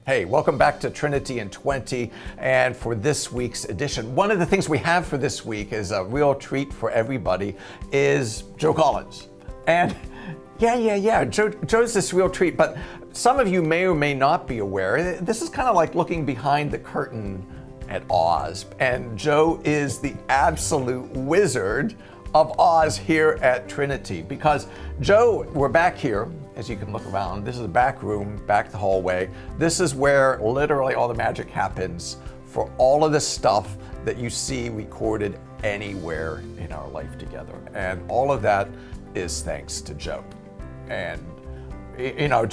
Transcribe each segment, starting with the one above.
Hey, welcome back to Trinity in 20. And for this week's edition, one of the things we have for this week is a real treat for everybody is Joe Collins. And Joe's this real treat, but some of you may or may not be aware, this is kind of like looking behind the curtain at Oz. And Joe is the absolute wizard of Oz here at Trinity, because Joe, we're back here. As you can look around, this is the back room, back the hallway. This is where literally all the magic happens for all of the stuff that you see recorded anywhere in our life together. And all of that is thanks to Joe. And, you know,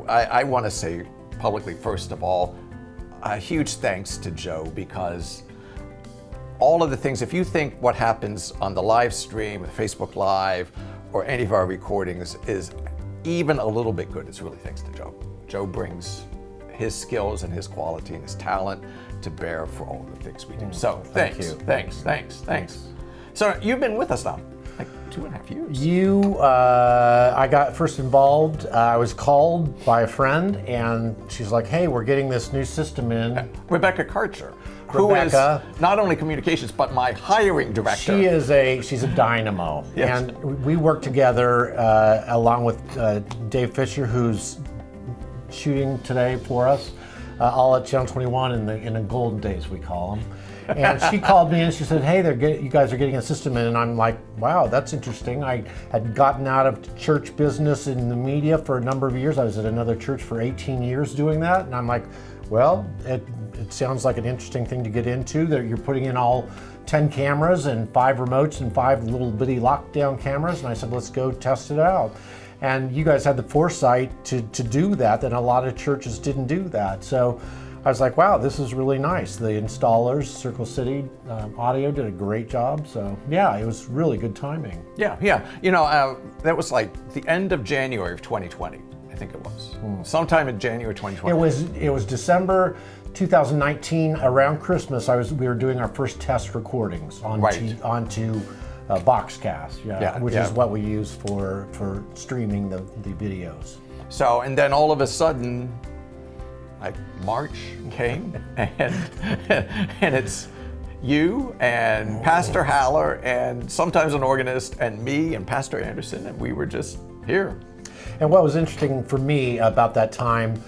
I want to say publicly, first of all, a huge thanks to Joe, because all of the things, if you think what happens on the live stream, Facebook Live, or any of our recordings is even a little bit good, it's really thanks to Joe. Joe brings his skills and his quality and his talent to bear for all the things we do. So thanks. So you've been with us now, like 2.5 years. I got first involved, I was called by a friend, and she's like, hey, we're getting this new system in. Rebecca Karcher, who is not only communications, but my hiring director. She's a dynamo. Yes. And we work together along with Dave Fisher, who's shooting today for us, all at Channel 21 in the golden days, we call them. And she called me and she said, hey, you guys are getting a system in. And I'm like, wow, that's interesting. I had gotten out of church business in the media for a number of years. I was at another church for 18 years doing that. And I'm like, well, it sounds like an interesting thing to get into. That you're putting in all 10 cameras and 5 remotes and 5 little bitty lockdown cameras. And I said, let's go test it out. And you guys had the foresight to do that, and a lot of churches didn't do that. So I was like, wow, this is really nice. The installers, Circle City Audio, did a great job. So yeah, it was really good timing. Yeah. You know, that was like the end of January of 2020. I think it was. Sometime in January 2020. It was December 2019, around Christmas. We were doing our first test recordings onto Boxcast, which is what we use for streaming the videos. So, and then all of a sudden, like March came, and it's you and Pastor Haller and sometimes an organist and me and Pastor Anderson, and we were just here. And what was interesting for me about that time,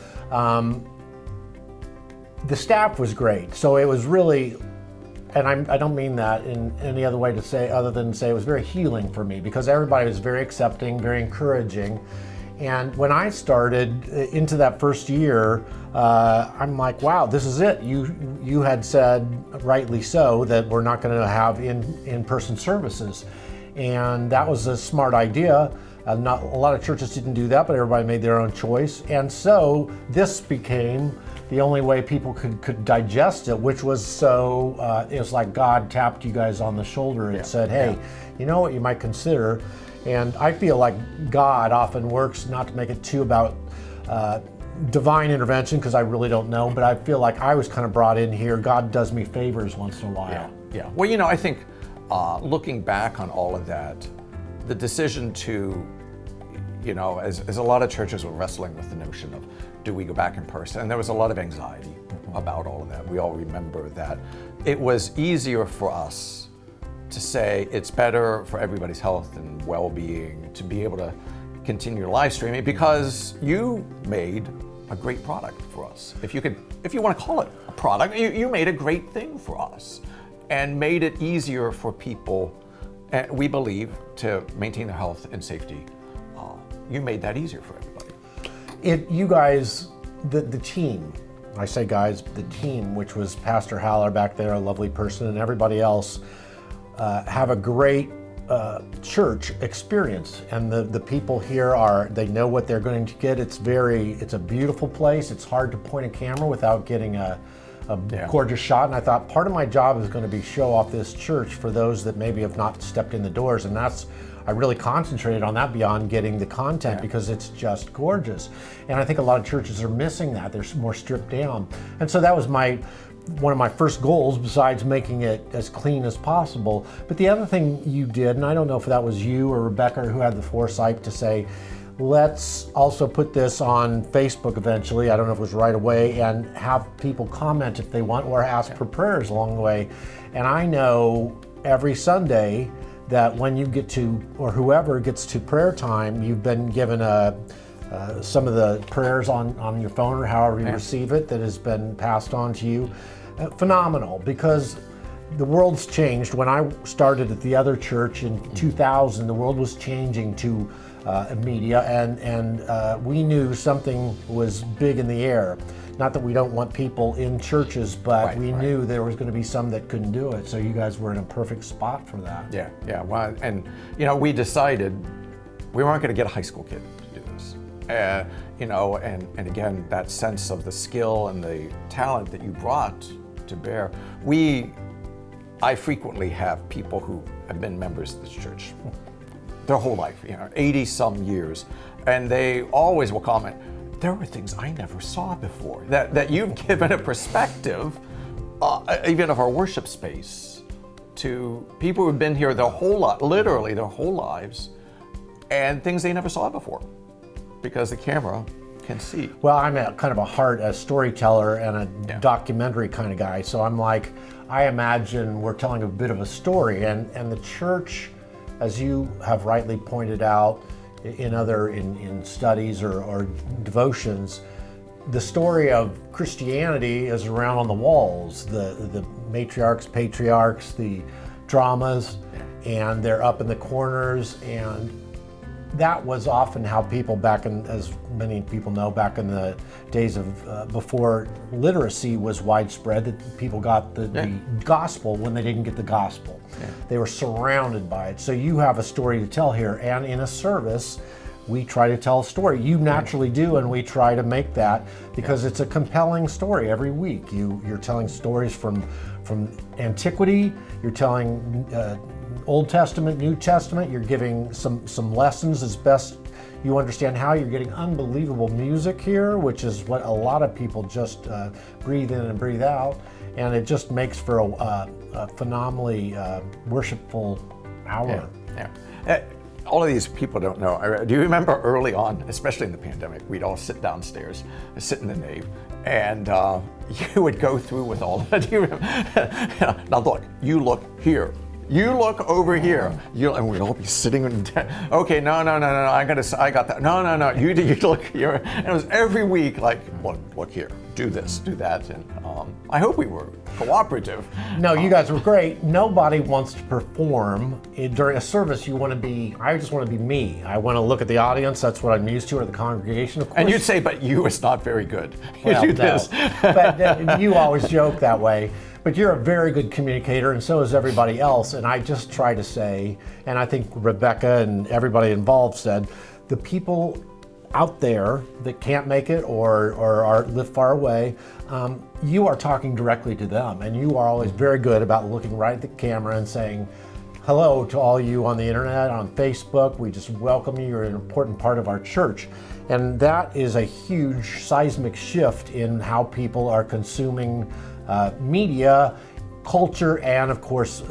the staff was great. So it was really, and I don't mean that in any other way to say, other than say it was very healing for me, because everybody was very accepting, very encouraging. And when I started into that first year, I'm like, wow, this is it. You had said, rightly so, that we're not going to have in-person services. And that was a smart idea. Not a lot of churches didn't do that, but everybody made their own choice. And so this became the only way people could digest it, which was it was like God tapped you guys on the shoulder and said, hey, you know what you might consider. And I feel like God often works, not to make it too about divine intervention, because I really don't know, but I feel like I was kind of brought in here. God does me favors once in a while. Yeah. Well, you know, I think looking back on all of that, the decision to, you know, as a lot of churches were wrestling with the notion of, do we go back in person? And there was a lot of anxiety about all of that. We all remember that. It was easier for us to say it's better for everybody's health and well-being to be able to continue live streaming, because you made a great product for us. If you want to call it a product, you made a great thing for us and made it easier for people, we believe, to maintain their health and safety. You made that easier for everybody. You guys, the team, I say guys, the team, which was Pastor Haller back there, a lovely person, and everybody else, have a great church experience. And the people here they know what they're going to get. It's a beautiful place. It's hard to point a camera without getting a gorgeous shot. And I thought part of my job is going to be show off this church for those that maybe have not stepped in the doors. And I really concentrated on that beyond getting the content, because it's just gorgeous. And I think a lot of churches are missing that. They're more stripped down. And so that was one of my first goals, besides making it as clean as possible. But the other thing you did, and I don't know if that was you or Rebecca who had the foresight to say, let's also put this on Facebook eventually. I don't know if it was right away, and have people comment if they want or ask for prayers along the way. And I know every Sunday that when you get to, or whoever gets to prayer time, you've been given some of the prayers on your phone or however you receive it that has been passed on to you. Phenomenal, because the world's changed. When I started at the other church in 2000, the world was changing to media, and we knew something was big in the air. Not that we don't want people in churches, but we knew there was going to be some that couldn't do it. So you guys were in a perfect spot for that. Yeah. Well, and we decided we weren't going to get a high school kid to do this. And again, that sense of the skill and the talent that you brought to bear. I frequently have people who have been members of this church their whole life, 80 some years, and they always will comment, there were things I never saw before, that you've given a perspective, even of our worship space, to people who've been here literally their whole lives, and things they never saw before, because the camera can see. Well, I'm kind of a storyteller and a documentary kind of guy, so I'm like, I imagine we're telling a bit of a story, and the church, as you have rightly pointed out in studies or devotions, the story of Christianity is around on the walls, the matriarchs, patriarchs, the dramas, and they're up in the corners, and that was often how people as many people know, back in the days of before literacy was widespread, that people got the gospel when they didn't get the gospel. They were surrounded by it. So you have a story to tell here, and in a service, we try to tell a story. You naturally do, and we try to make that because it's a compelling story every week. You're telling stories from antiquity. You're telling Old Testament, New Testament. You're giving some lessons as best you understand how. You're getting unbelievable music here, which is what a lot of people just breathe in and breathe out, and it just makes for a phenomenally worshipful hour. All of these people don't know. Do you remember early on, especially in the pandemic, we'd all sit downstairs, sit in the nave, and you would go through with all that. Do you remember? Now look, you look here. You look over here. And we'd all be sitting in. Okay, no. I got that. No. You look here. And it was every week, like, look here. Do this, do that, and I hope we were cooperative. No, you guys were great. Nobody wants to perform during a service. I just want to be me. I want to look at the audience. That's what I'm used to, or the congregation, of course. And you'd say, but you is not very good. Well, you do this. But you always joke that way. But you're a very good communicator, and so is everybody else. And I just try to say, and I think Rebecca and everybody involved said, the people out there that can't make it or live far away, you are talking directly to them, and you are always very good about looking right at the camera and saying hello to all you on the internet, on Facebook. We just welcome you. You're an important part of our church, and that is a huge seismic shift in how people are consuming media, culture, and of course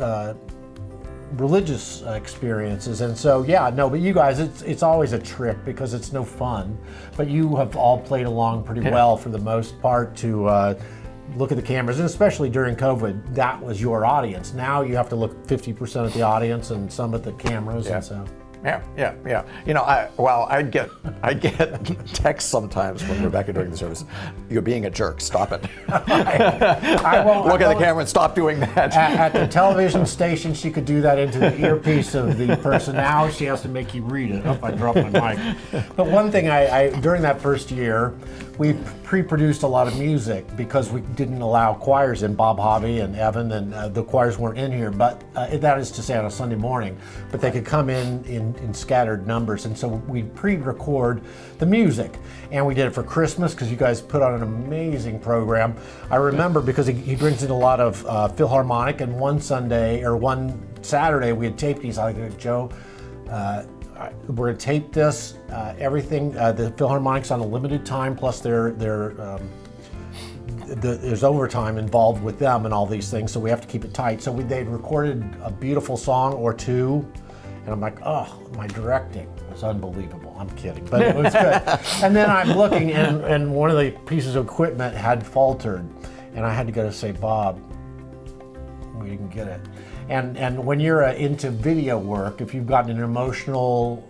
religious experiences. And so but you guys, it's always a trick because it's no fun, but you have all played along pretty well for the most part to look at the cameras, and especially during COVID, that was your audience. Now you have to look 50% at the audience and some at the cameras. And so Yeah. I'd get texts sometimes from Rebecca during the service. You're being a jerk. Stop it. I won't look at the camera and stop doing that. At the television station, she could do that into the earpiece of the person. Now she has to make you read it. I dropped my mic. But one thing during that first year, we pre-produced a lot of music because we didn't allow choirs in. Bob Hobby and Evan and the choirs weren't in here, but that is to say on a Sunday morning. But they could come in scattered numbers, and so we'd pre-record the music, and we did it for Christmas because you guys put on an amazing program. I remember because he brings in a lot of Philharmonic, and one Saturday we had taped these. I go, Joe, we're going to tape this, everything, the Philharmonic's on a limited time, plus there's overtime involved with them and all these things, so we have to keep it tight. So they'd recorded a beautiful song or two, And I'm like, oh, my directing was unbelievable. I'm kidding, but it was good. And then I'm looking, and one of the pieces of equipment had faltered, and I had to go to say, Bob, we didn't get it. And when you're into video work, if you've got an emotional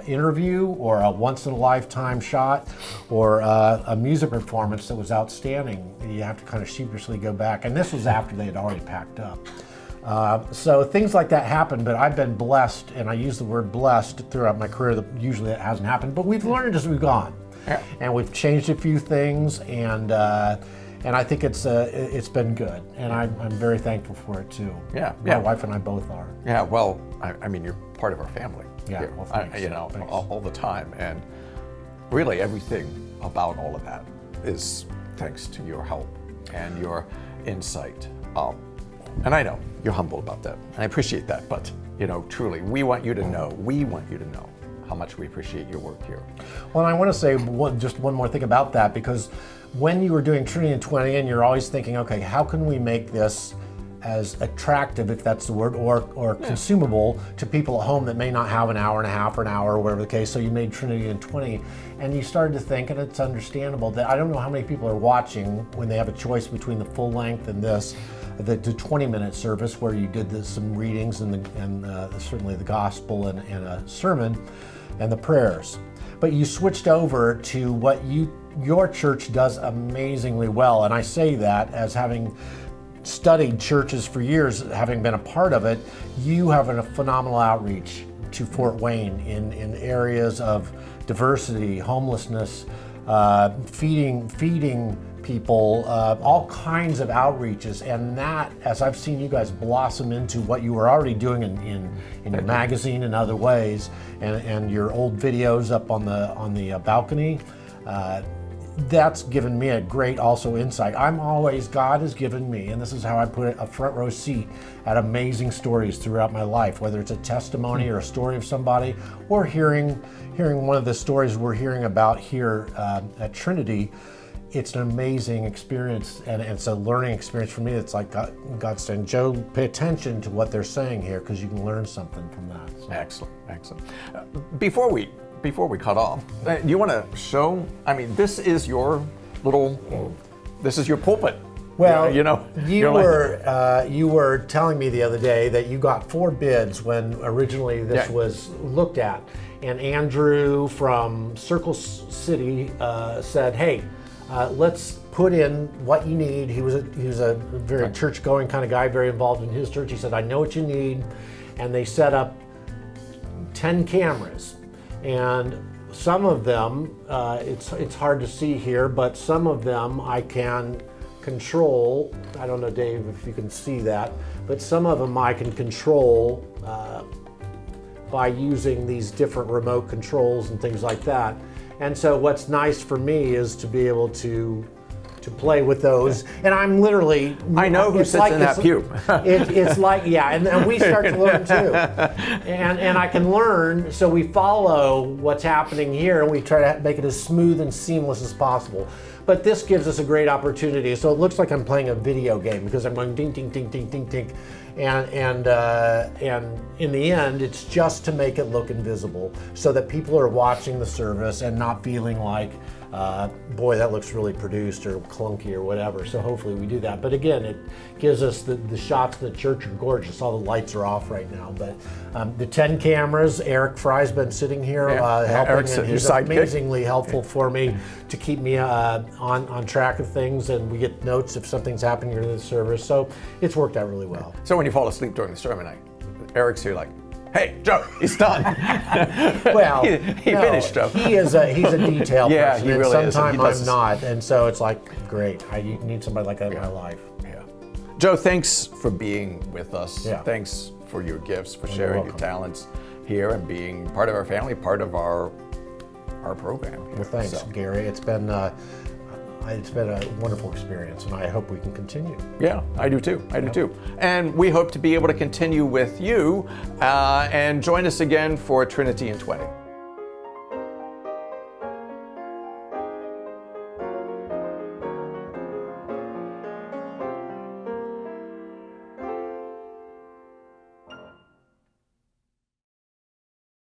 interview or a once-in-a-lifetime shot or a music performance that was outstanding, you have to kind of sheepishly go back. And this was after they had already packed up. So things like that happen, but I've been blessed, and I use the word blessed throughout my career. That usually that hasn't happened, but we've learned as we've gone. Yeah. And we've changed a few things, and I think it's been good, and I'm very thankful for it too. Yeah, my wife and I both are. Yeah, well, I mean, you're part of our family. Yeah, here, well, thanks. Thanks. all the time, and really everything about all of that is thanks to your help and your insight. And I know you're humble about that, and I appreciate that. But truly, we want you to know how much we appreciate your work here. Well, and I want to say just one more thing about that, because when you were doing Trinity in 20, and you're always thinking, okay, how can we make this as attractive, if that's the word, or consumable to people at home that may not have an hour and a half or an hour or whatever the case. So you made Trinity in 20, and you started to think, and it's understandable, that I don't know how many people are watching when they have a choice between the full length and this, the 20-minute service where you did some readings and certainly the gospel and a sermon and the prayers. But you switched over to what your church does amazingly well, and I say that as having studied churches for years, having been a part of it. You have a phenomenal outreach to Fort Wayne in areas of diversity, homelessness, feeding people, all kinds of outreaches, and that, as I've seen you guys blossom into what you were already doing in your magazine and other ways, and your old videos up on the balcony, that's given me a great also insight. God has given me, and this is how I put it, a front row seat at amazing stories throughout my life, whether it's a testimony or a story of somebody, or hearing one of the stories we're hearing about here at Trinity. It's an amazing experience, and it's a learning experience for me. It's like God saying, Joe, pay attention to what they're saying here, because you can learn something from that. So. Excellent. Before we cut off, do you want to show? I mean, this is your pulpit. Well, you were telling me the other day that you got 4 bids when originally this was looked at, and Andrew from Circle City said, "Hey, let's put in what you need." He was a very church-going kind of guy, very involved in his church. He said, "I know what you need," and they set up 10 cameras, and some of them it's hard to see here, but some of them I can control. I don't know, Dave, if you can see that, but some of them I can control by using these different remote controls and things like that. And so what's nice for me is to be able to play with those. And I'm literally... I know who sits in that pew. It's like, and we start to learn too. And I can learn, so we follow what's happening here, and we try to make it as smooth and seamless as possible. But this gives us a great opportunity. So it looks like I'm playing a video game, because I'm going ding, ding, ding, ding, ding, ding. And in the end, it's just to make it look invisible, so that people are watching the service and not feeling like, boy, that looks really produced or clunky or whatever. So hopefully we do that. But again, it gives us the shots of the church are gorgeous. All the lights are off right now. But the 10 cameras, Eric Fry's been sitting here helping, and he's amazingly helpful for me to keep me on track of things, and we get notes if something's happening during the service. So it's worked out really well. So when you fall asleep during the sermon, Eric's here like, "Hey, Joe, he's done." Well, he finished, Joe. He's a detail person. He really and is. Sometimes I'm not, and so it's like, great. I need somebody like that in my life. Yeah. Joe, thanks for being with us. Yeah. Thanks for your gifts, for sharing your talents here, and being part of our family, part of our program. Well, thanks, Gary. It's been a wonderful experience, and I hope we can continue. Yeah, I do too. I do too. And we hope to be able to continue with you, and join us again for Trinity in 20.